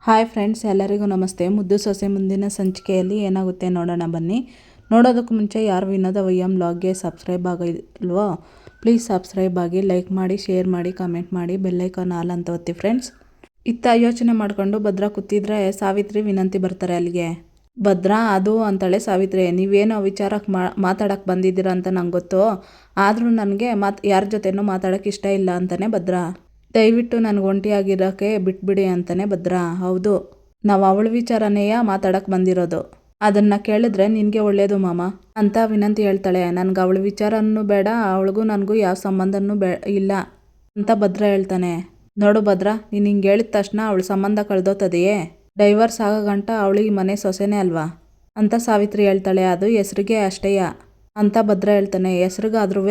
Hi friends, ಎಲ್ಲರಿಗೂ ನಮಸ್ತೆ. ಮುದ್ದು ಸೊಸೆ ಮುಂದಿನ ಸಂಚಿಕೆಯಲ್ಲಿ ಏನಾಗುತ್ತೆ ನೋಡೋಣ ಬನ್ನಿ. ನೋಡೋದಕ್ಕೂ ಮುಂಚೆ ಯಾರು ವಿನೋದ ವೈಎಂ ಬ್ಲಾಗ್ಗೆ ಸಬ್ಸ್ಕ್ರೈಬ್ ಆಗಿಲ್ವೋ ಪ್ಲೀಸ್ ಸಬ್ಸ್ಕ್ರೈಬ್ ಆಗಿ, ಲೈಕ್ ಮಾಡಿ, ಶೇರ್ ಮಾಡಿ, ಕಮೆಂಟ್ ಮಾಡಿ, ಬೆಲ್ಲೈಕಾನ್ ಆಲ್ ಅಂತ ಒತ್ತಿ ಫ್ರೆಂಡ್ಸ್. ಇತ್ತ ಯೋಚನೆ ಮಾಡಿಕೊಂಡು ಭದ್ರಾ ಕೂತಿದ್ರೆ ಸಾವಿತ್ರಿ ವಿನಂತಿ ಬರ್ತಾರೆ ಅಲ್ಲಿಗೆ. ಭದ್ರಾ ಅದು ಅಂತಾಳೆ ಸಾವಿತ್ರಿ. ನೀವೇನೋ ವಿಚಾರಕ್ಕೆ ಮಾತಾಡೋಕ್ಕೆ ಬಂದಿದ್ದೀರಾ ಅಂತ ನಂಗೆ ಗೊತ್ತು, ಆದರೂ ನನಗೆ ಯಾರ ಜೊತೆನೂ ಮಾತಾಡೋಕ್ಕೆ ಇಷ್ಟ ಇಲ್ಲ ಅಂತಾನೆ ಭದ್ರಾ. ದಯವಿಟ್ಟು ನನಗೆ ಒಂಟಿಯಾಗಿರೋಕ್ಕೆ ಬಿಟ್ಬಿಡಿ ಅಂತಾನೆ ಭದ್ರಾ. ಹೌದು, ನಾವು ಅವಳ ವಿಚಾರನೇ ಮಾತಾಡೋಕ್ಕೆ ಬಂದಿರೋದು, ಅದನ್ನು ಕೇಳಿದ್ರೆ ನಿನಗೆ ಒಳ್ಳೇದು ಮಾಮ ಅಂತ ವಿನಂತಿ ಹೇಳ್ತಾಳೆ. ನನಗೆ ಅವಳ ವಿಚಾರನೂ ಬೇಡ, ಅವಳಿಗೂ ನನಗೂ ಯಾವ ಸಂಬಂಧನೂ ಇಲ್ಲ ಅಂತ ಭದ್ರಾ ಹೇಳ್ತಾನೆ. ನೋಡು ಭದ್ರಾ, ನೀನು ಹಿಂಗೆ ಹೇಳಿದ ತಕ್ಷಣ ಅವಳ ಸಂಬಂಧ ಕಳೆದೋತದೆಯೇ, ಡೈವರ್ಸ್ ಆಗೋ ಗಂಟ ಅವಳು ಈ ಮನೆ ಸೊಸೆನೇ ಅಲ್ವಾ ಅಂತ ಸಾವಿತ್ರಿ ಹೇಳ್ತಾಳೆ. ಅದು ಹೆಸ್ರಿಗೆ ಅಷ್ಟೇಯ ಅಂತ ಭದ್ರಾ ಹೇಳ್ತಾನೆ. ಹೆಸ್ರಿಗಾದ್ರೂ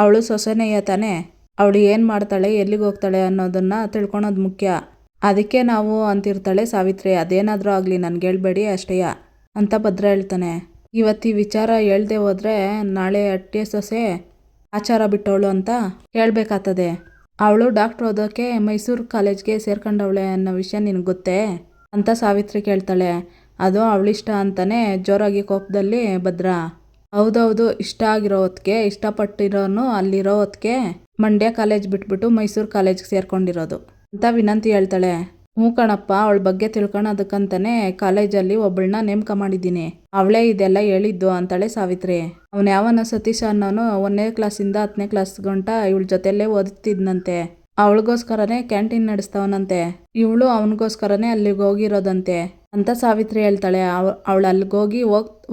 ಅವಳು ಸೊಸೆನೆಯ ತಾನೆ, ಅವಳು ಏನು ಮಾಡ್ತಾಳೆ, ಎಲ್ಲಿಗೆ ಹೋಗ್ತಾಳೆ ಅನ್ನೋದನ್ನು ತಿಳ್ಕೊಳೋದು ಮುಖ್ಯ, ಅದಕ್ಕೆ ನಾವು ಅಂತಿರ್ತಾಳೆ ಸಾವಿತ್ರಿ. ಅದೇನಾದರೂ ಆಗಲಿ ನನಗೆ ಹೇಳ್ಬೇಡಿ ಅಷ್ಟೇಯ ಅಂತ ಭದ್ರಾ ಹೇಳ್ತಾನೆ. ಇವತ್ತು ಈ ವಿಚಾರ ಹೇಳ್ದೆ ಹೋದರೆ ನಾಳೆ ಅಟ್ಟೆ ಸೊಸೆ ಆಚಾರ ಬಿಟ್ಟವಳು ಅಂತ ಹೇಳ್ಬೇಕಾಗ್ತದೆ. ಅವಳು ಡಾಕ್ಟ್ರ್ ಓದೋಕ್ಕೆ ಮೈಸೂರು ಕಾಲೇಜ್ಗೆ ಸೇರ್ಕೊಂಡವಳೆ ಅನ್ನೋ ವಿಷಯ ನಿನಗೆ ಗೊತ್ತೇ ಅಂತ ಸಾವಿತ್ರಿ ಕೇಳ್ತಾಳೆ. ಅದು ಅವಳಿಷ್ಟ ಅಂತಾನೆ ಜೋರಾಗಿ ಕೋಪದಲ್ಲಿ ಭದ್ರಾ. ಹೌದೌದು, ಇಷ್ಟ ಆಗಿರೋ ಹೊತ್ತಿಗೆ, ಇಷ್ಟಪಟ್ಟಿರೋನು ಅಲ್ಲಿರೋ ಹೊತ್ತಿಗೆ ಮಂಡ್ಯ ಕಾಲೇಜ್ ಬಿಟ್ಬಿಟ್ಟು ಮೈಸೂರು ಕಾಲೇಜ್ಗೆ ಸೇರ್ಕೊಂಡಿರೋದು ಅಂತ ವಿನಂತಿ ಹೇಳ್ತಾಳೆ. ಹ್ಞೂ ಕಣಪ್ಪ, ಅವಳ ಬಗ್ಗೆ ತಿಳ್ಕೊಳೋದಕ್ಕಂತಾನೆ ಕಾಲೇಜಲ್ಲಿ ಒಬ್ಬಳನ್ನ ನೇಮಕ ಮಾಡಿದ್ದೀನಿ, ಅವಳೇ ಇದೆಲ್ಲ ಹೇಳಿದ್ದು ಅಂತಾಳೆ ಸಾವಿತ್ರಿ. ಅವನು ಯಾವನ ಸತೀಶ ಅನ್ನೋನು 1ನೇ ಕ್ಲಾಸಿಂದ 10ನೇ ಕ್ಲಾಸ್ ಗಂಟ ಇವಳ ಜೊತೆಯಲ್ಲೇ ಓದುತ್ತಿದ್ನಂತೆ. ಅವಳಿಗೋಸ್ಕರನೇ ಕ್ಯಾಂಟೀನ್ ನಡೆಸ್ತವನಂತೆ, ಇವಳು ಅವನಿಗೋಸ್ಕರನೇ ಅಲ್ಲಿಗೆ ಹೋಗಿರೋದಂತೆ ಅಂತ ಸಾವಿತ್ರಿ ಹೇಳ್ತಾಳೆ. ಅವಳು ಅಲ್ಲಿಗೋಗಿ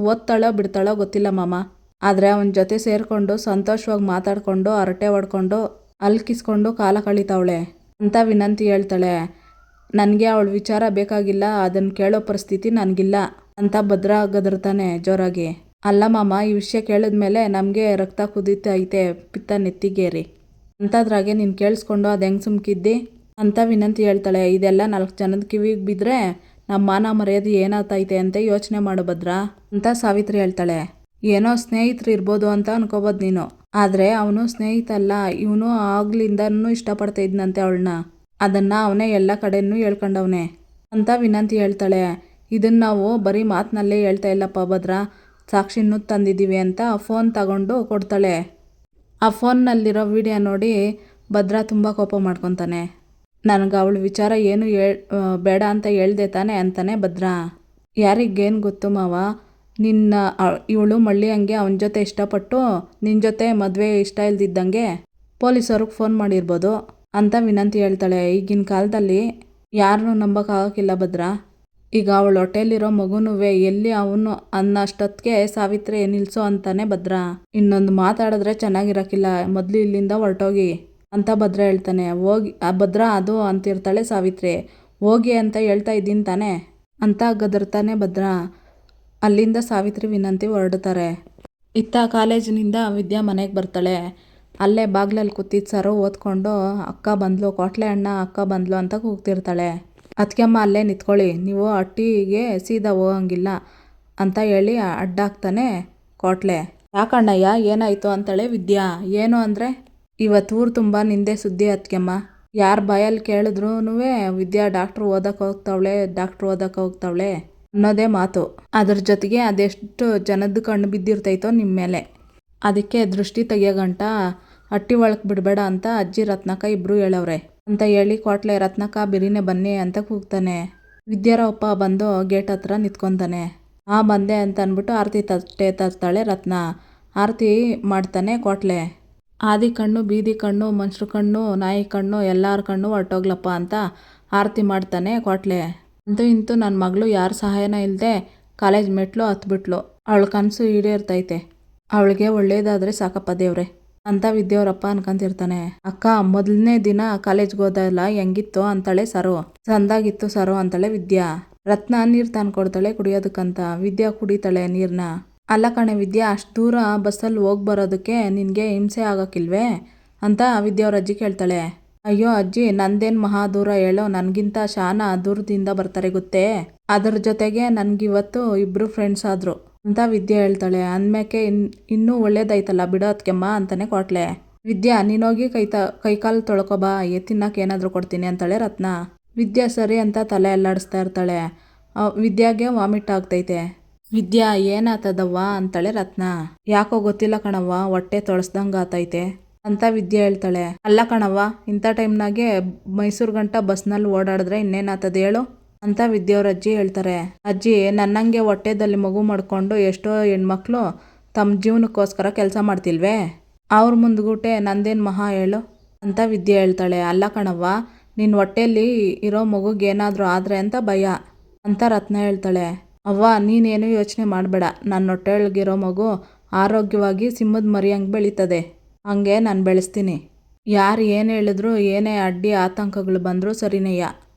ಓದ್ತಾಳೋ ಬಿಡ್ತಾಳೋ ಗೊತ್ತಿಲ್ಲ ಮಾಮ, ಆದರೆ ಅವನ ಜೊತೆ ಸೇರಿಕೊಂಡು ಸಂತೋಷವಾಗಿ ಮಾತಾಡಿಕೊಂಡು ಹರಟೆ ಹೊಡ್ಕೊಂಡು ಅಲ್ಕಿಸ್ಕೊಂಡು ಕಾಲ ಕಳೀತಾವಳೆ ಅಂತ ವಿನಂತಿ ಹೇಳ್ತಾಳೆ. ನನಗೆ ಅವಳ ವಿಚಾರ ಬೇಕಾಗಿಲ್ಲ, ಅದನ್ನು ಕೇಳೋ ಪರಿಸ್ಥಿತಿ ನನಗಿಲ್ಲ ಅಂತ ಭದ್ರಾ ಗದರ್ತಾನೆ ಜೋರಾಗಿ. ಅಲ್ಲ ಮಾಮ, ಈ ವಿಷಯ ಕೇಳಿದ್ಮೇಲೆ ನಮಗೆ ರಕ್ತ ಕುದೀತೈತೆ, ಪಿತ್ತ ನೆತ್ತಿಗೇರಿ ಅಂಥದ್ರಾಗೆ ನೀನು ಕೇಳಿಸ್ಕೊಂಡು ಅದು ಹೆಂಗೆ ಸುಮ್ಕಿದ್ದಿ ಅಂತ ವಿನಂತಿ ಹೇಳ್ತಾಳೆ. ಇದೆಲ್ಲ 4 ಜನದ ಕಿವಿಗೆ ಬಿದ್ದರೆ ನಮ್ಮ ಮಾನ ಮರ್ಯಾದೆ ಏನಾಗ್ತೈತೆ ಅಂತ ಯೋಚನೆ ಮಾಡು ಭದ್ರಾ ಅಂತ ಸಾವಿತ್ರಿ ಹೇಳ್ತಾಳೆ. ಏನೋ ಸ್ನೇಹಿತರು ಇರ್ಬೋದು ಅಂತ ಅನ್ಕೋಬೋದು ನೀನು, ಆದರೆ ಅವನು ಸ್ನೇಹಿತ ಅಲ್ಲ, ಇವನು ಆಗ್ಲಿಂದನೂ ಇಷ್ಟಪಡ್ತಾ ಇದ್ನಂತೆ ಅವಳನ್ನ, ಅದನ್ನು ಅವನೇ ಎಲ್ಲ ಕಡೆನೂ ಹೇಳ್ಕೊಂಡವನೆ ಅಂತ ವಿನಂತಿ ಹೇಳ್ತಾಳೆ. ಇದನ್ನು ನಾವು ಬರೀ ಮಾತಿನಲ್ಲೇ ಹೇಳ್ತಾ ಇಲ್ಲಪ್ಪ ಭದ್ರಾ, ಸಾಕ್ಷಿನೂ ತಂದಿದ್ದೀವಿ ಅಂತ ಫೋನ್ ತಗೊಂಡು ಕೊಡ್ತಾಳೆ. ಆ ಫೋನ್ನಲ್ಲಿರೋ ವಿಡಿಯೋ ನೋಡಿ ಭದ್ರಾ ತುಂಬ ಕೋಪ ಮಾಡ್ಕೊತಾನೆ. ನನಗೆ ಅವಳ ವಿಚಾರ ಏನು ಬೇಡ ಅಂತ ಹೇಳ್ದೆ ತಾನೆ ಅಂತಾನೆ ಭದ್ರಾ. ಯಾರಿಗೇನು ಗೊತ್ತು ಮಾವ, ಇವಳು ಮಳ್ಳಿ ಹಂಗೆ ಅವನ ಜೊತೆ ಇಷ್ಟಪಟ್ಟು ನಿನ್ನ ಜೊತೆ ಮದುವೆ ಇಷ್ಟ ಇಲ್ದಿದ್ದಂಗೆ ಪೊಲೀಸವ್ರಿಗೆ ಫೋನ್ ಮಾಡಿರ್ಬೋದು ಅಂತ ವಿನಂತಿ ಹೇಳ್ತಾಳೆ. ಈಗಿನ ಕಾಲದಲ್ಲಿ ಯಾರನ್ನೂ ನಂಬೋಕ್ಕಾಗೋಕ್ಕಿಲ್ಲ ಭದ್ರಾ. ಈಗ ಅವಳ ಹೊಟ್ಟೆಲಿರೋ ಮಗುನೂ ಎಲ್ಲಿ ಅವನು ಅನ್ನೋಷ್ಟೊತ್ತಿಗೆ ಸಾವಿತ್ರಿ ನಿಲ್ಲಿಸೋ ಅಂತಾನೆ ಭದ್ರಾ. ಇನ್ನೊಂದು ಮಾತಾಡಿದ್ರೆ ಚೆನ್ನಾಗಿರೋಕ್ಕಿಲ್ಲ, ಮೊದಲು ಇಲ್ಲಿಂದ ಹೊರಟೋಗಿ ಅಂತ ಭದ್ರಾ ಹೇಳ್ತಾನೆ. ಹೋಗಿ ಭದ್ರಾ ಅದು ಅಂತಿರ್ತಾಳೆ ಸಾವಿತ್ರಿ. ಹೋಗಿ ಅಂತ ಹೇಳ್ತಾ ಇದ್ದೀನಿ ತಾನೆ ಅಂತ ಗದರ್ತಾನೆ ಭದ್ರಾ. ಅಲ್ಲಿಂದ ಸಾವಿತ್ರಿ ವಿನಂತಿ ಹೊರಡ್ತಾರೆ. ಇತ್ತ ಕಾಲೇಜಿನಿಂದ ವಿದ್ಯಾ ಮನೆಗೆ ಬರ್ತಾಳೆ. ಅಲ್ಲೇ ಬಾಗ್ಲಲ್ಲಿ ಕೂತಿದ್ದು ಸರು ಓದ್ಕೊಂಡು ಅಕ್ಕ ಬಂದ್ಲು, ಕೋಟ್ಲೆ ಅಣ್ಣ ಅಕ್ಕ ಬಂದ್ಲು ಅಂತ ಕೂಗ್ತಿರ್ತಾಳೆ. ಅದಕ್ಕೆಮ್ಮ ಅಲ್ಲೇ ನಿಂತ್ಕೊಳ್ಳಿ, ನೀವು ಅಟ್ಟಿಗೆ ಸೀದಾ ಹೋಗಂಗಿಲ್ಲ ಅಂತ ಹೇಳಿ ಅಡ್ಡಾಕ್ತಾನೆ ಕೋಟ್ಲೆ. ಯಾಕಣ್ಣಯ್ಯ ಏನಾಯಿತು ಅಂತಾಳೆ ವಿದ್ಯಾ. ಏನು ಅಂದರೆ, ಇವತ್ತು ಊರು ತುಂಬ ನಿಂದೆ ಸುದ್ದಿ ಅದಕ್ಕೆಮ್ಮ, ಯಾರ ಬಾಯಲ್ಲಿ ಕೇಳಿದ್ರೂ ವಿದ್ಯಾ ಡಾಕ್ಟ್ರು ಓದಕ್ಕೆ ಹೋಗ್ತಾವಳೆ ಅನ್ನೋದೇ ಮಾತು. ಅದ್ರ ಜೊತೆಗೆ ಅದೆಷ್ಟು ಜನದ ಕಣ್ಣು ಬಿದ್ದಿರ್ತೈತೋ ನಿಮ್ಮ ಮೇಲೆ, ಅದಕ್ಕೆ ದೃಷ್ಟಿ ತೆಗಿಯೋಗಂಟ ಹಟ್ಟಿ ಒಳಗೆ ಬಿಡಬೇಡ ಅಂತ ಅಜ್ಜಿ ರತ್ನಕ್ಕ ಇಬ್ಬರು ಹೇಳವ್ರೆ ಅಂತ ಹೇಳಿ ಕೋಟ್ಲೆ ರತ್ನಕ್ಕ ಬಿರಿನೆ ಬನ್ನಿ ಅಂತ ಕೂಗ್ತಾನೆ. ವಿದ್ಯಾರಪ್ಪ ಬಂದು ಗೇಟ್ ಹತ್ರ ನಿಂತ್ಕೊತಾನೆ. ಬಂದೆ ಅಂತ ಅಂದ್ಬಿಟ್ಟು ಆರತಿ ತರ್ತಾಳೆ ರತ್ನ. ಆರತಿ ಮಾಡ್ತಾನೆ ಕೋಟ್ಲೆ. ಆದಿ ಕಣ್ಣು, ಬೀದಿ ಕಣ್ಣು, ಮನುಷ್ಯರ ಕಣ್ಣು, ನಾಯಿ ಕಣ್ಣು, ಎಲ್ಲರ ಕಣ್ಣು ಹೊರಟೋಗ್ಲಪ್ಪ ಅಂತ ಆರತಿ ಮಾಡ್ತಾನೆ ಕೋಟ್ಲೆ. ಅಂತೂ ಇಂತೂ ನನ್ನ ಮಗಳು ಯಾರ ಸಹಾಯನ ಇಲ್ಲದೆ ಕಾಲೇಜ್ ಮೆಟ್ಲು ಹತ್ಬಿಟ್ಲು, ಅವಳ ಕನಸು ಈಡೇರ್ತೈತೆ, ಅವಳಿಗೆ ಒಳ್ಳೇದಾದರೆ ಸಾಕಪ್ಪ ದೇವ್ರೆ ಅಂತ ವಿದ್ಯಾವರಪ್ಪ ಅನ್ಕೊಂತಿರ್ತಾನೆ. ಅಕ್ಕ, ಮೊದಲನೇ ದಿನ ಕಾಲೇಜ್ಗೆ ಹೋದಲ್ಲ ಹೆಂಗಿತ್ತು ಅಂತಾಳೆ ಸರು. ಸಂದಾಗಿತ್ತು ಸರು ಅಂತಾಳೆ ವಿದ್ಯಾ. ರತ್ನ ನೀರು ತಂದ್ಕೊಡ್ತಾಳೆ ಕುಡಿಯೋದಕ್ಕಂತ. ವಿದ್ಯಾ ಕುಡಿತಾಳೆ ನೀರನ್ನ. ಅಲ್ಲ ಕಣೆ ವಿದ್ಯಾ, ಅಷ್ಟು ದೂರ ಬಸ್ಸಲ್ಲಿ ಹೋಗಿ ಬರೋದಕ್ಕೆ ನಿನಗೆ ಹಿಂಸೆ ಆಗೋಕ್ಕಿಲ್ವೇ ಅಂತ ವಿದ್ಯಾವ್ರ ಅಜ್ಜಿ ಕೇಳ್ತಾಳೆ. ಅಯ್ಯೋ ಅಜ್ಜಿ, ನಂದೇನು ಮಹಾ ದೂರ ಹೇಳೋ, ನನಗಿಂತ ಶಾನ ದೂರದಿಂದ ಬರ್ತಾರೆ ಗೊತ್ತೇ, ಅದರ ಜೊತೆಗೆ ನನಗಿವತ್ತು ಇಬ್ಬರು ಫ್ರೆಂಡ್ಸ್ ಆದರು ಅಂತ ವಿದ್ಯಾ ಹೇಳ್ತಾಳೆ. ಅಂದ್ಮೇಕೆ ಇನ್ನೂ ಒಳ್ಳೇದಾಯ್ತಲ್ಲ ಬಿಡೋ ಅದಕ್ಕೆಮ್ಮ ಅಂತಾನೆ ಕೋಟ್ಲೆ. ವಿದ್ಯಾ, ನೀನೋಗಿ ಕೈಕಾಲು ತೊಳ್ಕೊಬಾ, ತಿನ್ನಕ್ಕೆ ಏನಾದರೂ ಕೊಡ್ತೀನಿ ಅಂತಾಳೆ ರತ್ನ. ವಿದ್ಯಾ ಸರಿ ಅಂತ ತಲೆ ಅಲ್ಲಾಡಿಸ್ತಾ ಇರ್ತಾಳೆ. ವಿದ್ಯಾಗೆ ವಾಮಿಟ್ ಆಗ್ತೈತೆ. ವಿದ್ಯಾ ಏನಾತದವ್ವ ಅಂತಾಳೆ ರತ್ನ. ಯಾಕೋ ಗೊತ್ತಿಲ್ಲ ಕಣವ್ವ, ಹೊಟ್ಟೆ ತೊಳಸ್ದಂಗೆ ಆತೈತೆ ಅಂತ ವಿದ್ಯಾ ಹೇಳ್ತಾಳೆ. ಅಲ್ಲ ಕಣವ್ವ, ಇಂಥ ಟೈಮ್ನಾಗೆ ಮೈಸೂರು ಗಂಟ ಬಸ್ನಲ್ಲಿ ಓಡಾಡಿದ್ರೆ ಇನ್ನೇನಾತದ ಹೇಳು ಅಂತ ವಿದ್ಯಾವ್ರ ಅಜ್ಜಿ ಹೇಳ್ತಾರೆ. ಅಜ್ಜಿ, ನನ್ನಂಗೆ ಹೊಟ್ಟೆದಲ್ಲಿ ಮಗು ಮಾಡ್ಕೊಂಡು ಎಷ್ಟೋ ಹೆಣ್ಮಕ್ಳು ತಮ್ಮ ಜೀವನಕ್ಕೋಸ್ಕರ ಕೆಲಸ ಮಾಡ್ತಿಲ್ವೇ? ಅವ್ರ ಮುಂದ್ಗೂಟೆ ನಂದೇನು ಮಹಾ ಹೇಳು ಅಂತ ವಿದ್ಯೆ ಹೇಳ್ತಾಳೆ. ಅಲ್ಲ ಕಣವ್ವ, ನಿನ್ನ ಹೊಟ್ಟೆಯಲ್ಲಿ ಇರೋ ಮಗುಗೆ ಏನಾದರೂ ಆದರೆ ಅಂತ ಭಯ ಅಂತ ರತ್ನ ಹೇಳ್ತಾಳೆ. ಅವ್ವ, ನೀನೇನು ಯೋಚನೆ ಮಾಡಬೇಡ, ನನ್ನ ಹೊಟ್ಟೆಯೊಳಗಿರೋ ಮಗು ಆರೋಗ್ಯವಾಗಿ ಸಿಂಹದ ಮರಿ ಹಂಗೆ ಬೆಳೀತದೆ. ಹಂಗೆ ನಾನು ಬೆಳೆಸ್ತೀನಿ. ಯಾರು ಏನು ಹೇಳಿದ್ರು, ಏನೇ ಅಡ್ಡಿ ಆತಂಕಗಳು ಬಂದರೂ ಸರಿನೇಯ.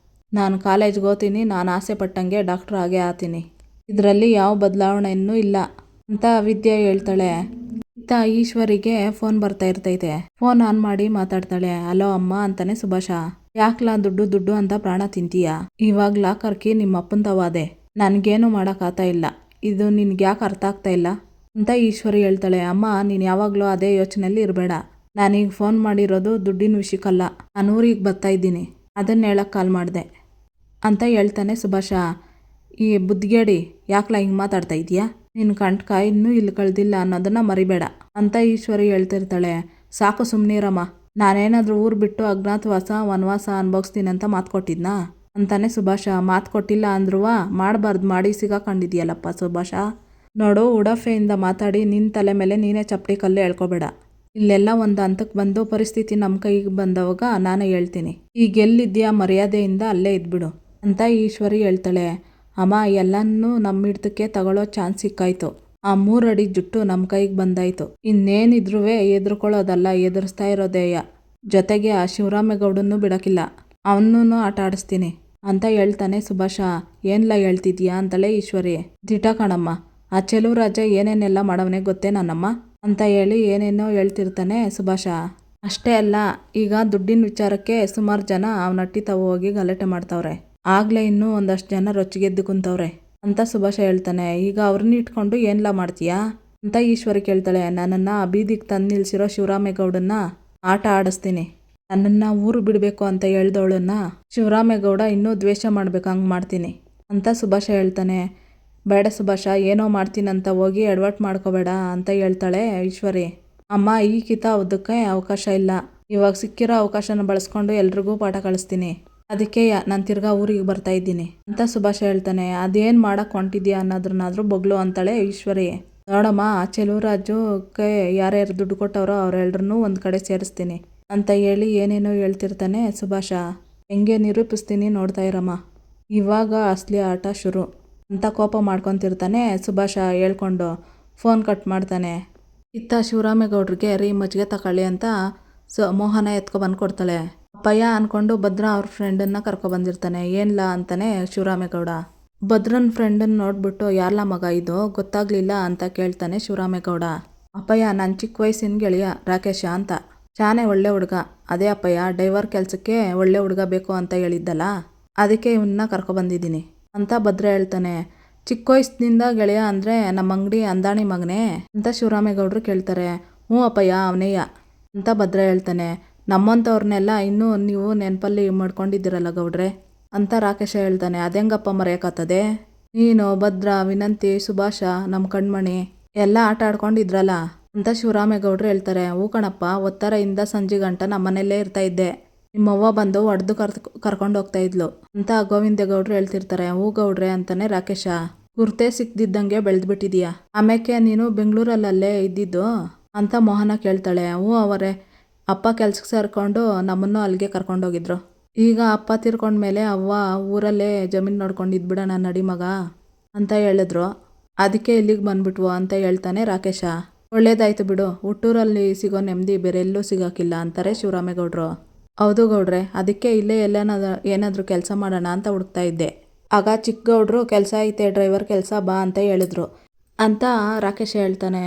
ನಾನು ಕಾಲೇಜ್ಗೆ ಹೋಗ್ತೀನಿ, ನಾನು ಆಸೆ ಪಟ್ಟಂಗೆ ಡಾಕ್ಟ್ರ್ ಆಗೇ ಆತೀನಿ. ಇದರಲ್ಲಿ ಯಾವ ಬದಲಾವಣೆಯೂ ಇಲ್ಲ ಅಂತ ವಿದ್ಯೆ ಹೇಳ್ತಾಳೆ. ಇತ್ತ ಈಶ್ವರಿಗೆ ಫೋನ್ ಬರ್ತಾ ಇರ್ತೈತೆ. ಫೋನ್ ಆನ್ ಮಾಡಿ ಮಾತಾಡ್ತಾಳೆ. ಹಲೋ ಅಮ್ಮ ಅಂತಾನೆ ಸುಭಾಷ. ಯಾಕ್ಲಾ ದುಡ್ಡು ದುಡ್ಡು ಅಂತ ಪ್ರಾಣ ತಿಂತೀಯ? ಇವಾಗ್ಲಾ ಕರ್ಕಿ ನಿಮ್ಮ ಅಪ್ಪಂತವಾದೆ. ನನಗೇನು ಮಾಡೋಕ್ಕಾಗ್ತಾ ಇಲ್ಲ. ಇದು ನಿನ್ಗೆ ಯಾಕೆ ಅರ್ಥ ಆಗ್ತಾ ಇಲ್ಲ ಅಂತ ಈಶ್ವರಿ ಹೇಳ್ತಾಳೆ. ಅಮ್ಮ, ನೀನು ಯಾವಾಗಲೂ ಅದೇ ಯೋಚನೆಯಲ್ಲಿ ಇರಬೇಡ. ನಾನೀಗ ಫೋನ್ ಮಾಡಿರೋದು ದುಡ್ಡಿನ ವಿಷಯಕ್ಕಲ್ಲ. ನಾನು ಊರಿಗೆ ಬರ್ತಾ ಇದ್ದೀನಿ, ಅದನ್ನು ಹೇಳಕ್ಕೆ ಕಾಲ್ ಮಾಡಿದೆ ಅಂತ ಹೇಳ್ತಾನೆ ಸುಭಾಷ. ಈ ಬುದ್ಧಿಗೇಡಿ, ಯಾಕ್ಲಾ ಹಿಂಗೆ ಮಾತಾಡ್ತಾ ಇದೀಯಾ? ನಿನ್ನ ಕಂಟಕ ಇನ್ನೂ ಇಲ್ಲಿ ಕಳೆದಿಲ್ಲ ಅನ್ನೋದನ್ನ ಮರಿಬೇಡ ಅಂತ ಈಶ್ವರಿ ಹೇಳ್ತಿರ್ತಾಳೆ. ಸಾಕು ಸುಮ್ಮನಿರಮ್ಮ, ನಾನೇನಾದರೂ ಊರು ಬಿಟ್ಟು ಅಜ್ಞಾತವಾಸ ವನವಾಸ ಅನುಭವಿಸ್ತೀನಿ ಅಂತ ಮಾತು ಕೊಟ್ಟಿದ್ನಾ ಅಂತಾನೆ ಸುಭಾಷ. ಮಾತು ಕೊಟ್ಟಿಲ್ಲ ಅಂದ್ರೂ ಮಾಡಬಾರ್ದು ಮಾಡಿ ಸಿಗಾಕೊಂಡಿದ್ಯಲ್ಲಪ್ಪ ಸುಭಾಷ. ನೋಡು, ಉಡಫೆಯಿಂದ ಮಾತಾಡಿ ನಿನ್ನ ತಲೆ ಮೇಲೆ ನೀನೇ ಚಪ್ಪಡಿ ಕಲ್ಲು ಹೇಳ್ಕೊಬೇಡ. ಇಲ್ಲೆಲ್ಲ ಒಂದು ಹಂತಕ್ಕೆ ಬಂದು ಪರಿಸ್ಥಿತಿ ನಮ್ಮ ಕೈಗೆ ಬಂದವಾಗ ನಾನೇ ಹೇಳ್ತೀನಿ. ಈಗ ಎಲ್ಲಿದ್ಯಾ, ಮರ್ಯಾದೆಯಿಂದ ಅಲ್ಲೇ ಇದ್ಬಿಡು ಅಂತ ಈಶ್ವರಿ ಹೇಳ್ತಾಳೆ. ಅಮ್ಮ, ಎಲ್ಲನೂ ನಮ್ಮ ಹಿಡ್ತಕ್ಕೆ ತಗೊಳ್ಳೋ ಚಾನ್ಸ್ ಸಿಕ್ಕಾಯ್ತು. ಆ 3 ಅಡಿ ಜುಟ್ಟು ನಮ್ಮ ಕೈಗೆ ಬಂದಾಯ್ತು. ಇನ್ನೇನಿದ್ರೂ ಎದುರ್ಕೊಳ್ಳೋದಲ್ಲ, ಎದುರಿಸ್ತಾ ಇರೋದೇಯ. ಜೊತೆಗೆ ಆ ಶಿವರಾಮೇಗೌಡನ್ನೂ ಬಿಡೋಕ್ಕಿಲ್ಲ, ಅವನೂ ಆಟ ಆಡಿಸ್ತೀನಿ ಅಂತ ಹೇಳ್ತಾನೆ ಸುಭಾಷ. ಏನ್ಲ ಹೇಳ್ತಿದ್ಯಾ ಅಂತಾಳೆ ಈಶ್ವರಿ. ದಿಟ ಕಣಮ್ಮ, ಆ ಚೆಲುವರಾಜ ಏನೇನೆಲ್ಲ ಮಾಡವನೇ ಗೊತ್ತೇ ನನ್ನಮ್ಮ ಅಂತ ಹೇಳಿ ಏನೇನೋ ಹೇಳ್ತಿರ್ತಾನೆ ಸುಭಾಷ. ಅಷ್ಟೇ ಅಲ್ಲ, ಈಗ ದುಡ್ಡಿನ ವಿಚಾರಕ್ಕೆ ಸುಮಾರು ಜನ ಅವನಟ್ಟಿ ತಾವು ಹೋಗಿ ಗಲಾಟೆ ಮಾಡ್ತಾವ್ರೆ. ಆಗ್ಲೇ ಇನ್ನೂ ಒಂದಷ್ಟು ಜನ ರೊಚ್ಚಿಗೆದ್ದು ಕುಂತವ್ರೆ ಅಂತ ಸುಭಾಷ ಹೇಳ್ತಾನೆ. ಈಗ ಅವ್ರನ್ನ ಇಟ್ಕೊಂಡು ಏನ್ಲ ಮಾಡ್ತೀಯಾ ಅಂತ ಈಶ್ವರಿ ಕೇಳ್ತಾಳೆ. ನನ್ನನ್ನು ಆ ಬೀದಿಗೆ ತಂದು ನಿಲ್ಸಿರೋ ಶಿವರಾಮೇಗೌಡನ್ನ ಆಟ ಆಡಿಸ್ತೀನಿ. ನನ್ನನ್ನು ಊರು ಬಿಡಬೇಕು ಅಂತ ಹೇಳ್ದವಳನ್ನ ಶಿವರಾಮೇಗೌಡ ಇನ್ನೂ ದ್ವೇಷ ಮಾಡ್ಬೇಕು ಹಂಗೆ ಮಾಡ್ತೀನಿ ಅಂತ ಸುಭಾಷ ಹೇಳ್ತಾನೆ. ಬೇಡ ಸುಭಾಷ, ಏನೋ ಮಾಡ್ತೀನಂತ ಹೋಗಿ ಎಡವಟ್ಟು ಮಾಡ್ಕೋಬೇಡ ಅಂತ ಹೇಳ್ತಾಳೆ ಈಶ್ವರಿ. ಅಮ್ಮ, ಈಗಿತ ಅದಕ್ಕೆ ಅವಕಾಶ ಇಲ್ಲ. ಇವಾಗ ಸಿಕ್ಕಿರೋ ಅವಕಾಶನ ಬಳಸ್ಕೊಂಡು ಎಲ್ರಿಗೂ ಪಾಠ ಕಳಿಸ್ತೀನಿ. ಅದಕ್ಕೆ ನಾನು ತಿರ್ಗಾ ಊರಿಗೆ ಬರ್ತಾ ಇದ್ದೀನಿ ಅಂತ ಸುಭಾಷ ಹೇಳ್ತಾನೆ. ಅದೇನು ಮಾಡಕ್ಕೆ ಹೊಂಟಿದ್ಯಾ ಅನ್ನೋದ್ರನ್ನಾದ್ರೂ ಬೊಗ್ಲು ಅಂತಾಳೆ ಈಶ್ವರಿ. ನೋಡಮ್ಮ, ಆ ಚೆಲುವರಾಜುಗೆ ಯಾರ್ಯಾರು ದುಡ್ಡು ಕೊಟ್ಟವರೋ ಅವರೆಲ್ಲರನ್ನೂ ಒಂದು ಕಡೆ ಸೇರಿಸ್ತೀನಿ ಅಂತ ಹೇಳಿ ಏನೇನೋ ಹೇಳ್ತಿರ್ತಾನೆ ಸುಭಾಷ. ಹೆಂಗೆ ನಿರೂಪಿಸ್ತೀನಿ ನೋಡ್ತಾ ಇರಮ್ಮ, ಇವಾಗ ಅಸಲಿ ಆಟ ಶುರು ಅಂತ ಕೋಪ ಮಾಡ್ಕೊತಿರ್ತಾನೆ ಸುಭಾಷ ಹೇಳ್ಕೊಂಡು ಫೋನ್ ಕಟ್ ಮಾಡ್ತಾನೆ. ಇತ್ತ ಶಿವರಾಮೇಗೌಡ್ರಿಗೆ ರೀ ಮಜ್ಜಿಗೆ ತಗೊಳ್ಳಿ ಅಂತ ಮೋಹನ ಎತ್ಕೊಬಂದು ಕೊಡ್ತಾಳೆ. ಅಪ್ಪಯ್ಯ ಅಂದ್ಕೊಂಡು ಭದ್ರ ಅವ್ರ ಫ್ರೆಂಡನ್ನು ಕರ್ಕೊಬಂದಿರ್ತಾನೆ. ಏನ್ಲ ಅಂತಾನೆ ಶಿವರಾಮೇಗೌಡ. ಭದ್ರನ ಫ್ರೆಂಡನ್ನು ನೋಡ್ಬಿಟ್ಟು ಯಾರ್ಲ ಮಗ ಇದು ಗೊತ್ತಾಗ್ಲಿಲ್ಲ ಅಂತ ಕೇಳ್ತಾನೆ ಶಿವರಾಮೇಗೌಡ. ಅಪ್ಪಯ್ಯ, ನನ್ನ ಚಿಕ್ಕ ವಯಸ್ಸಿನ ಗೆಳೆಯ ರಾಕೇಶ ಅಂತ, ಚಾನೆ ಒಳ್ಳೆ ಹುಡುಗ. ಅದೇ ಅಪ್ಪಯ್ಯ, ಡ್ರೈವರ್ ಕೆಲಸಕ್ಕೆ ಒಳ್ಳೆ ಹುಡುಗ ಬೇಕು ಅಂತ ಹೇಳಿದ್ದಲ್ಲ, ಅದಕ್ಕೆ ಇವನ್ನ ಕರ್ಕೊಬಂದಿದ್ದೀನಿ ಅಂತ ಭದ್ರ ಹೇಳ್ತಾನೆ. ಚಿಕ್ಕ ವಯಸ್ಸಿನಿಂದ ಗೆಳೆಯ ಅಂದರೆ ನಮ್ಮ ಅಂಗಡಿ ಅಂದಾಣಿ ಮಗನೇ ಅಂತ ಶಿವರಾಮೇಗೌಡರು ಕೇಳ್ತಾರೆ. ಹ್ಞೂ ಅಪ್ಪಯ್ಯ, ಅವನೇಯ ಅಂತ ಭದ್ರ ಹೇಳ್ತಾನೆ. ನಮ್ಮಂಥವ್ರನ್ನೆಲ್ಲ ಇನ್ನೂ ನೀವು ನೆನಪಲ್ಲಿ ಮಾಡ್ಕೊಂಡಿದ್ದೀರಲ್ಲ ಗೌಡ್ರೆ ಅಂತ ರಾಕೇಶ ಹೇಳ್ತಾನೆ. ಅದೆಂಗಪ್ಪ ಮರೆಯೋಕ್ಕಾಗ್ತದೆ? ನೀನು, ಭದ್ರ, ವಿನಂತಿ, ಸುಭಾಷ, ನಮ್ಮ ಕಣ್ಮಣಿ ಎಲ್ಲ ಆಟ ಆಡ್ಕೊಂಡಿದ್ರಲ್ಲ ಅಂತ ಶಿವರಾಮೇಗೌಡರು ಹೇಳ್ತಾರೆ. ಹೂ ಕಣಪ್ಪ, ಒತ್ತರೆಯಿಂದ ಸಂಜೆ ಗಂಟ ನಮ್ಮನೆಯಲ್ಲೇ ಇರ್ತಾ ಇದ್ದೆ. ನಿಮ್ಮವ್ವ ಬಂದು ಹೊಡೆದು ಕರ್ಕೊಂಡು ಹೋಗ್ತಾ ಇದ್ಲು ಅಂತ ಗೋವಿಂದೇಗೌಡರು ಹೇಳ್ತಿರ್ತಾರೆ. ಹೂ ಗೌಡ್ರೆ ಅಂತಾನೆ ರಾಕೇಶ. ಗುರ್ತೇ ಸಿಕ್ದಿದ್ದಂಗೆ ಬೆಳೆದ್ಬಿಟ್ಟಿದೀಯಾ. ಆಮೇಲೆ ನೀನು ಬೆಂಗಳೂರಲ್ಲೇ ಇದ್ದಿದ್ದು ಅಂತ ಮೋಹನ ಕೇಳ್ತಾಳೆ. ಹ್ಞೂ ಅವರೇ, ಅಪ್ಪ ಕೆಲ್ಸಕ್ಕೆ ಸೇರ್ಕೊಂಡು ನಮ್ಮನ್ನು ಅಲ್ಲಿಗೆ ಕರ್ಕೊಂಡೋಗಿದ್ರು. ಈಗ ಅಪ್ಪ ತೀರ್ಕೊಂಡ್ಮೇಲೆ ಅವ್ವ ಊರಲ್ಲೇ ಜಮೀನು ನೋಡ್ಕೊಂಡಿದ್ಬಿಡ ನನ್ನ ನಡಿ ಮಗ ಅಂತ ಹೇಳಿದ್ರು. ಅದಕ್ಕೆ ಇಲ್ಲಿಗೆ ಬಂದ್ಬಿಟ್ವು ಅಂತ ಹೇಳ್ತಾನೆ ರಾಕೇಶ. ಒಳ್ಳೇದಾಯ್ತು ಬಿಡು, ಹುಟ್ಟೂರಲ್ಲಿ ಸಿಗೋ ನೆಮ್ಮದಿ ಬೇರೆ ಎಲ್ಲೂ ಸಿಗೋಕ್ಕಿಲ್ಲ ಅಂತಾರೆ ಶಿವರಾಮೇಗೌಡರು. ಹೌದು ಗೌಡ್ರೆ, ಅದಕ್ಕೆ ಇಲ್ಲೇ ಏನಾದರೂ ಕೆಲಸ ಮಾಡೋಣ ಅಂತ ಹುಡುಕ್ತಾ ಇದ್ದೆ. ಆಗ ಚಿಕ್ಕಗೌಡ್ರು ಕೆಲಸ ಐತೆ, ಡ್ರೈವರ್ ಕೆಲಸ ಬಾ ಅಂತ ಹೇಳಿದ್ರು ಅಂತ ರಾಕೇಶ ಹೇಳ್ತಾನೆ.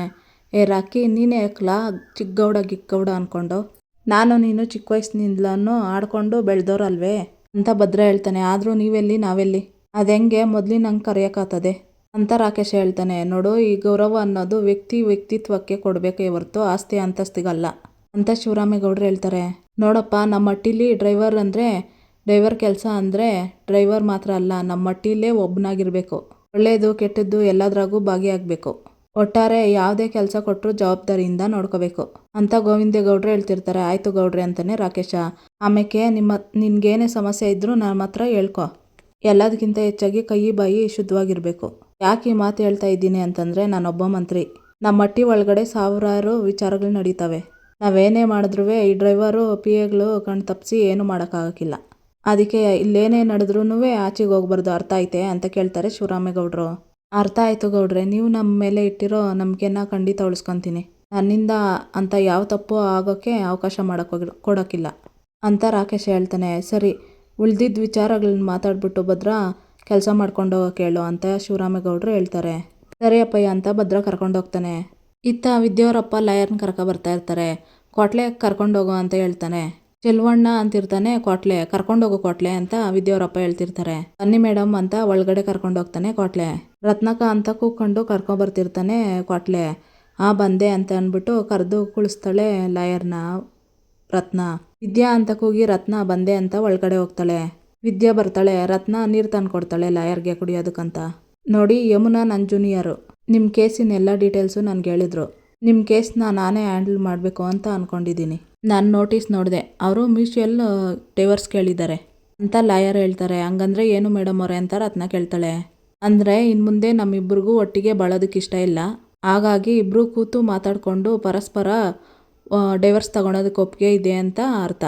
ಏ ರಾಕಿ, ನೀನೇ ಯಾಕಲಾ ಚಿಕ್ಕಗೌಡ ಗಿಕ್ಕಗೌಡ ಅಂದ್ಕೊಂಡು? ನಾನು ನೀನು ಚಿಕ್ಕ ವಯಸ್ಸಿನಿಂದಲೂ ಆಡ್ಕೊಂಡು ಬೆಳೆದವ್ರಲ್ವೇ ಅಂತ ಭದ್ರ ಹೇಳ್ತಾನೆ. ಆದರೂ ನೀವೆಲ್ಲಿ ನಾವೆಲ್ಲಿ, ಅದೆಂಗೆ ಮೊದಲಿನಂಗೆ ಕರೆಯೋಕ್ಕಾಗ್ತದೆ ಅಂತ ರಾಕೇಶ ಹೇಳ್ತಾನೆ. ನೋಡು, ಈ ಗೌರವ ಅನ್ನೋದು ವ್ಯಕ್ತಿತ್ವಕ್ಕೆ ಕೊಡಬೇಕೇ ಹೊರತು ಆಸ್ತಿ ಅಂತಸ್ತಿಗಲ್ಲ ಅಂತ ಶಿವರಾಮೇಗೌಡರು ಹೇಳ್ತಾರೆ. ನೋಡಪ್ಪ, ನಮ್ಮ ಹಟ್ಟಿಲಿ ಡ್ರೈವರ್ ಅಂದರೆ ಡ್ರೈವರ್ ಕೆಲಸ ಅಂದರೆ ಡ್ರೈವರ್ ಮಾತ್ರ ಅಲ್ಲ, ನಮ್ಮ ಮಟ್ಟಿಲೇ ಒಬ್ಬನಾಗಿರಬೇಕು. ಒಳ್ಳೆಯದು ಕೆಟ್ಟದ್ದು ಎಲ್ಲದರಾಗೂ ಭಾಗಿಯಾಗಬೇಕು. ಒಟ್ಟಾರೆ ಯಾವುದೇ ಕೆಲಸ ಕೊಟ್ಟರು ಜವಾಬ್ದಾರಿಯಿಂದ ನೋಡ್ಕೋಬೇಕು ಅಂತ ಗೋವಿಂದೇಗೌಡರು ಹೇಳ್ತಿರ್ತಾರೆ. ಆಯಿತು ಗೌಡ್ರೆ ಅಂತಾನೆ ರಾಕೇಶ. ಆಮೇಲೆ ನಿನ್ಗೇನೇ ಸಮಸ್ಯೆ ಇದ್ದರೂ ನಮ್ಮ ಹತ್ರ ಹೇಳ್ಕೊ. ಎಲ್ಲದಕ್ಕಿಂತ ಹೆಚ್ಚಾಗಿ ಕೈ ಬಾಯಿ ಶುದ್ಧವಾಗಿರಬೇಕು. ಯಾಕೆ ಈ ಮಾತು ಹೇಳ್ತಾ ಇದ್ದೀನಿ ಅಂತಂದರೆ, ನಾನೊಬ್ಬ ಮಂತ್ರಿ. ನಮ್ಮ ಮಟ್ಟಿ ಒಳಗಡೆ ಸಾವಿರಾರು ವಿಚಾರಗಳು ನಡೀತವೆ. ನಾವೇನೇ ಮಾಡಿದ್ರೂ ಈ ಡ್ರೈವರು ಪಿ ಎಗಳು ಕಣ್ ತಪ್ಪಿಸಿ ಏನೂ ಮಾಡೋಕ್ಕಾಗಕ್ಕಿಲ್ಲ. ಅದಕ್ಕೆ ಇಲ್ಲೇನೇ ನಡೆದ್ರೂ ಆಚೆಗೆ ಹೋಗ್ಬಾರ್ದು, ಅರ್ಥ ಐತೆ ಅಂತ ಕೇಳ್ತಾರೆ ಶಿವರಾಮೇಗೌಡರು. ಅರ್ಥ ಆಯಿತು ಗೌಡ್ರೆ, ನೀವು ನಮ್ಮ ಮೇಲೆ ಇಟ್ಟಿರೋ ನಂಬಿಕೆನ ಖಂಡಿತ ಉಳಿಸ್ಕೊತೀನಿ. ನನ್ನಿಂದ ಅಂತ ಯಾವ ತಪ್ಪು ಆಗೋಕ್ಕೆ ಅವಕಾಶ ಕೊಡೋಕ್ಕಿಲ್ಲ ಅಂತ ರಾಕೇಶ್ ಹೇಳ್ತಾನೆ. ಸರಿ, ಉಳ್ದಿದ್ದ ವಿಚಾರಗಳನ್ನ ಮಾತಾಡ್ಬಿಟ್ಟು ಭದ್ರ ಕೆಲಸ ಮಾಡ್ಕೊಂಡು ಹೋಗೋಕೆ ಹೇಳು ಅಂತ ಶಿವರಾಮೇಗೌಡರು ಹೇಳ್ತಾರೆ. ಸರಿ ಅಪ್ಪಯ್ಯ ಅಂತ ಭದ್ರ ಕರ್ಕೊಂಡೋಗ್ತಾನೆ. ಇತ್ತ ವಿದ್ಯಾವರಪ್ಪ ಲಾಯರ್ನ ಬರ್ತಾ ಇರ್ತಾರೆ. ಕೊಟ್ಲೆ ಕರ್ಕೊಂಡೋಗೋ ಅಂತ ಹೇಳ್ತಾನೆ. ಚೆಲ್ವಣ್ಣ ಅಂತಿರ್ತಾನೆ. ಕರ್ಕೊಂಡೋಗೋ ಕೊಟ್ಲೆ ಅಂತ ವಿದ್ಯಾವರಪ್ಪ ಹೇಳ್ತಿರ್ತಾರೆ. ಬನ್ನಿ ಮೇಡಮ್ ಅಂತ ಒಳಗಡೆ ಕರ್ಕೊಂಡೋಗ್ತಾನೆ ಕೊಟ್ಲೆ. ರತ್ನಕ ಅಂತ ಕೂಕೊಂಡು ಕರ್ಕೊಂಬರ್ತಿರ್ತಾನೆ ಕೊಟ್ಲೆ. ಬಂದೆ ಅಂತ ಅಂದ್ಬಿಟ್ಟು ಕರೆದು ಕುಳಿಸ್ತಾಳೆ ಲಾಯರ್ನ ರತ್ನ. ವಿದ್ಯಾ ಅಂತ ಕೂಗಿ ರತ್ನ ಬಂದೆ ಅಂತ ಒಳಗಡೆ ಹೋಗ್ತಾಳೆ. ವಿದ್ಯಾ ಬರ್ತಾಳೆ. ರತ್ನ ನೀರು ತಂದ್ಕೊಡ್ತಾಳೆ ಲಾಯರ್ಗೆ ಕುಡಿಯೋದಕ್ಕಂತ. ನೋಡಿ ಯಮುನಾ ನನ್ನ ಜೂನಿಯರು, ನಿಮ್ಮ ಕೇಸಿನ ಎಲ್ಲ ಡೀಟೇಲ್ಸು ನನಗೆ ಹೇಳಿದ್ರು. ನಿಮ್ಮ ಕೇಸ್ನ ನಾನೇ ಹ್ಯಾಂಡಲ್ ಮಾಡಬೇಕು ಅಂತ ಅಂದ್ಕೊಂಡಿದ್ದೀನಿ. ನಾನು ನೋಟಿಸ್ ನೋಡಿದೆ, ಅವರು ಮ್ಯೂಚುವಲ್ ಡೈವರ್ಸ್ ಕೇಳಿದ್ದಾರೆ ಅಂತ ಲಾಯರ್ ಹೇಳ್ತಾರೆ. ಹಂಗಂದ್ರೆ ಏನು ಮೇಡಮ್ ಅವರೇ ಅಂತ ರತ್ನ ಕೇಳ್ತಾಳೆ. ಅಂದರೆ ಇನ್ನು ಮುಂದೆ ನಮ್ಮಿಬ್ಬರಿಗೂ ಒಟ್ಟಿಗೆ ಬಾಳೋದಕ್ಕೆ ಇಷ್ಟ ಇಲ್ಲ, ಹಾಗಾಗಿ ಇಬ್ಬರು ಕೂತು ಮಾತಾಡಿಕೊಂಡು ಪರಸ್ಪರ ಡೈವರ್ಸ್ ತಗೊಳೋದಕ್ಕೆ ಒಪ್ಪಿಗೆ ಇದೆ ಅಂತ ಅರ್ಥ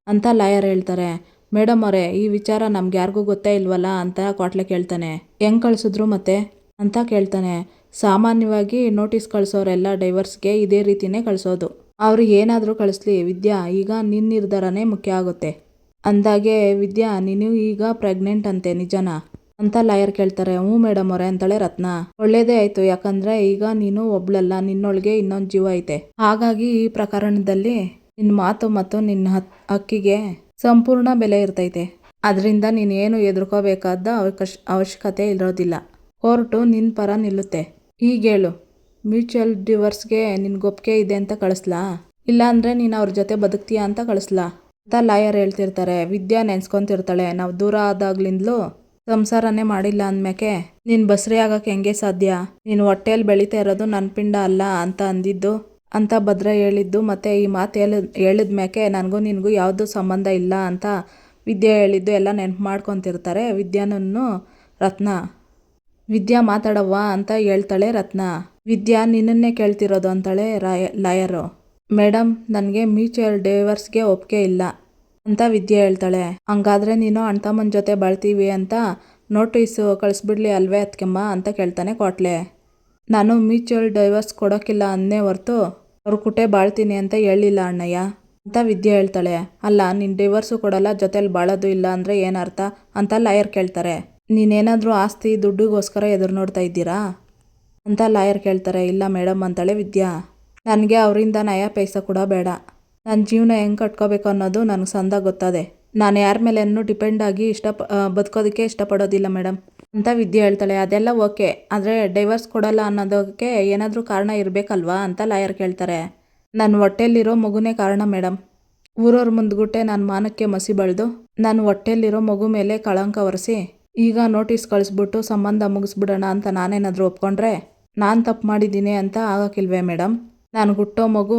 ಅಂತ ಲಾಯರ್ ಹೇಳ್ತಾರೆ. ಮೇಡಮ್ ಅವರೇ, ಈ ವಿಚಾರ ನಮ್ಗೆ ಯಾರಿಗೂ ಗೊತ್ತೇ ಇಲ್ವಲ್ಲ ಅಂತ ಕೊಟ್ಲೆ ಕೇಳ್ತಾನೆ. ಹೆಂಗೆ ಕಳಿಸಿದ್ರು ಮತ್ತೆ ಅಂತ ಕೇಳ್ತಾನೆ. ಸಾಮಾನ್ಯವಾಗಿ ನೋಟಿಸ್ ಕಳಿಸೋರೆಲ್ಲ ಡೈವರ್ಸ್ಗೆ ಇದೇ ರೀತಿನೇ ಕಳಿಸೋದು. ಅವರು ಏನಾದರೂ ಕಳಿಸ್ಲಿ ವಿದ್ಯಾ, ಈಗ ನಿನ್ನ ನಿರ್ಧಾರನೇ ಮುಖ್ಯ ಆಗುತ್ತೆ ಅಂದಾಗೆ. ವಿದ್ಯಾ, ನೀನು ಈಗ ಪ್ರೆಗ್ನೆಂಟ್ ಅಂತೆ, ನಿಜನಾ ಅಂತ ಲಾಯರ್ ಕೇಳ್ತಾರೆ. ಹ್ಞೂ ಮೇಡಮ್ ಅವರೇ ಅಂತಾಳೆ ರತ್ನ. ಒಳ್ಳೇದೇ ಆಯಿತು, ಯಾಕಂದರೆ ಈಗ ನೀನು ಒಬ್ಳಲ್ಲ, ನಿನ್ನೊಳಗೆ ಇನ್ನೊಂದು ಜೀವ ಐತೆ. ಹಾಗಾಗಿ ಈ ಪ್ರಕರಣದಲ್ಲಿ ನಿನ್ನ ಮಾತು ಮತ್ತು ನಿನ್ನ ಹಕ್ಕಿಗೆ ಸಂಪೂರ್ಣ ಬೆಲೆ ಇರ್ತೈತೆ. ಅದರಿಂದ ನೀನೇನು ಎದುರ್ಕೋಬೇಕಾದ ಅವಶ್ಯಕತೆ ಇರೋದಿಲ್ಲ. ಕೋರ್ಟು ನಿನ್ನ ಪರ ನಿಲ್ಲುತ್ತೆ. ಹೀಗೇಳು, ಮ್ಯೂಚುವಲ್ ಡಿವೋರ್ಸ್ಗೆ ನಿನ್ಗೊಪ್ಪಿಗೆ ಇದೆ ಅಂತ ಕಳಿಸ್ಲಾ, ಇಲ್ಲಾಂದರೆ ನೀನು ಅವ್ರ ಜೊತೆ ಬದುಕ್ತೀಯಾ ಅಂತ ಕಳಿಸ್ಲಾ ಅಂತ ಲಾಯರ್ ಹೇಳ್ತಿರ್ತಾರೆ. ವಿದ್ಯಾ ನೆನ್ಸ್ಕೊತಿರ್ತಾಳೆ. ನಾವು ದೂರ ಆದಾಗ್ಲಿಂದಲೂ ಸಂಸಾರನೇ ಮಾಡಿಲ್ಲ ಅಂದ್ಮ್ಯಾಕೆ ನೀನು ಬಸ್ರಿ ಆಗೋಕ್ಕೆ ಹೆಂಗೆ ಸಾಧ್ಯ? ನೀನು ಹೊಟ್ಟೆಯಲ್ಲಿ ಬೆಳೀತಾ ಇರೋದು ನನ್ನ ಪಿಂಡ ಅಲ್ಲ ಅಂತ ಅಂದಿದ್ದು ಅಂತ ಭದ್ರ ಹೇಳಿದ್ದು, ಮತ್ತು ಈ ಮಾತು ಹೇಳಿದ್ಮ್ಯಾಕೆ ನನಗೂ ನಿನಗೂ ಯಾವುದೂ ಸಂಬಂಧ ಇಲ್ಲ ಅಂತ ವಿದ್ಯಾ ಹೇಳಿದ್ದು ಎಲ್ಲ ನೆನಪು ಮಾಡ್ಕೊತಿರ್ತಾರೆ ವಿದ್ಯಾನನ್ನು ರತ್ನ. ವಿದ್ಯಾ ಮಾತಾಡವ್ವ ಅಂತ ಹೇಳ್ತಾಳೆ ರತ್ನ. ವಿದ್ಯಾ, ನಿನ್ನನ್ನೇ ಕೇಳ್ತಿರೋದು ಅಂತಾಳೆ ಲಾಯರು. ಮೇಡಮ್, ನನಗೆ ಮ್ಯೂಚುವಲ್ ಡೈವರ್ಸ್ಗೆ ಒಪ್ಪಿಗೆ ಇಲ್ಲ ಅಂತ ವಿದ್ಯಾ ಹೇಳ್ತಾಳೆ. ಹಂಗಾದ್ರೆ ನೀನು ಅಣ್ತಮ್ಮನ ಜೊತೆ ಬಾಳ್ತೀವಿ ಅಂತ ನೋಟಿಸು ಕಳಿಸ್ಬಿಡ್ಲಿ ಅಲ್ವೇ ಅತ್ಕಮ್ಮ ಅಂತ ಕೇಳ್ತಾನೆ ಕೊಟ್ಲೆ. ನಾನು ಮ್ಯೂಚುವಲ್ ಡೈವರ್ಸ್ ಕೊಡೋಕ್ಕಿಲ್ಲ ಅನ್ನೇ ಹೊರ್ತು ಅವ್ರ ಕುಟೆ ಬಾಳ್ತೀನಿ ಅಂತ ಹೇಳಿಲ್ಲ ಅಣ್ಣಯ್ಯ ಅಂತ ವಿದ್ಯಾ ಹೇಳ್ತಾಳೆ. ಅಲ್ಲ, ನೀನು ಡೈವರ್ಸು ಕೊಡಲ್ಲ, ಜೊತೆಲಿ ಬಾಳೋದು ಇಲ್ಲ ಅಂದರೆ ಏನರ್ಥ ಅಂತ ಲಾಯರ್ ಕೇಳ್ತಾರೆ. ನೀನೇನಾದರೂ ಆಸ್ತಿ ದುಡ್ಡಿಗೋಸ್ಕರ ಎದುರು ನೋಡ್ತಾ ಇದ್ದೀರಾ ಅಂತ ಲಾಯರ್ ಕೇಳ್ತಾರೆ. ಇಲ್ಲ ಮೇಡಮ್ ಅಂತಾಳೆ ವಿದ್ಯಾ. ನನಗೆ ಅವರಿಂದ ನಯ ಪೈಸಾ ಕೂಡ ಬೇಡ. ನನ್ನ ಜೀವನ ಹೆಂಗೆ ಕಟ್ಕೋಬೇಕು ಅನ್ನೋದು ನನಗೆ ಸಂದಾಗ ಗೊತ್ತದೆ. ನಾನು ಯಾರ ಮೇಲೇನೂ ಡಿಪೆಂಡ್ ಆಗಿ ಬದುಕೋದಕ್ಕೆ ಇಷ್ಟಪಡೋದಿಲ್ಲ ಮೇಡಮ್ ಅಂತ ವಿದ್ಯೆ ಹೇಳ್ತಾಳೆ. ಅದೆಲ್ಲ ಓಕೆ, ಆದರೆ ಡೈವರ್ಸ್ ಕೊಡಲ್ಲ ಅನ್ನೋದಕ್ಕೆ ಏನಾದರೂ ಕಾರಣ ಇರಬೇಕಲ್ವಾ ಅಂತ ಲಾಯರ್ ಕೇಳ್ತಾರೆ. ನನ್ನ ಹೊಟ್ಟೆಯಲ್ಲಿರೋ ಮಗುನೇ ಕಾರಣ ಮೇಡಮ್. ಊರವ್ರ ಮುಂದ್ಗುಟ್ಟೆ ನನ್ನ ಮಾನಕ್ಕೆ ಮಸಿ ಬಳ್ದು ನಾನು ಹೊಟ್ಟೆಯಲ್ಲಿರೋ ಮಗು ಮೇಲೆ ಕಳಂಕ ಒರೆಸಿ ಈಗ ನೋಟಿಸ್ ಕಳಿಸ್ಬಿಟ್ಟು ಸಂಬಂಧ ಮುಗಿಸ್ಬಿಡೋಣ ಅಂತ ನಾನೇನಾದರೂ ಒಪ್ಕೊಂಡ್ರೆ ನಾನು ತಪ್ಪು ಮಾಡಿದ್ದೀನಿ ಅಂತ ಆಗೋಕ್ಕಿಲ್ವೇ ಮೇಡಮ್? ನಾನು ಹುಟ್ಟೋ ಮಗು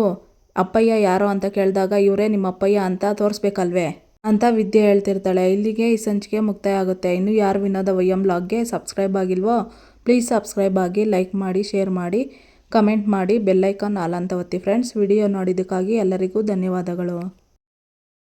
ಅಪ್ಪಯ್ಯ ಯಾರೋ ಅಂತ ಕೇಳಿದಾಗ ಇವರೇ ನಿಮ್ಮ ಅಪ್ಪಯ್ಯ ಅಂತ ತೋರಿಸ್ಬೇಕಲ್ವೇ ಅಂತ ವಿದ್ಯೆ ಹೇಳ್ತಿರ್ತಾಳೆ. ಇಲ್ಲಿಗೆ ಈ ಸಂಚಿಕೆ ಮುಕ್ತಾಯ ಆಗುತ್ತೆ. ಇನ್ನೂ ಯಾರು ವಿನೋದ ವೈಎಂ ಬ್ಲಾಗ್ಗೆ ಸಬ್ಸ್ಕ್ರೈಬ್ ಆಗಿಲ್ವೋ ಪ್ಲೀಸ್ ಸಬ್ಸ್ಕ್ರೈಬ್ ಆಗಿ, ಲೈಕ್ ಮಾಡಿ, ಶೇರ್ ಮಾಡಿ, ಕಮೆಂಟ್ ಮಾಡಿ, ಬೆಲ್ಲೈಕಾನ್ ಆಲ್ ಅಂತ ಒತ್ತಿ ಫ್ರೆಂಡ್ಸ್. ವಿಡಿಯೋ ನೋಡಿದ್ದಕ್ಕಾಗಿ ಎಲ್ಲರಿಗೂ ಧನ್ಯವಾದಗಳು.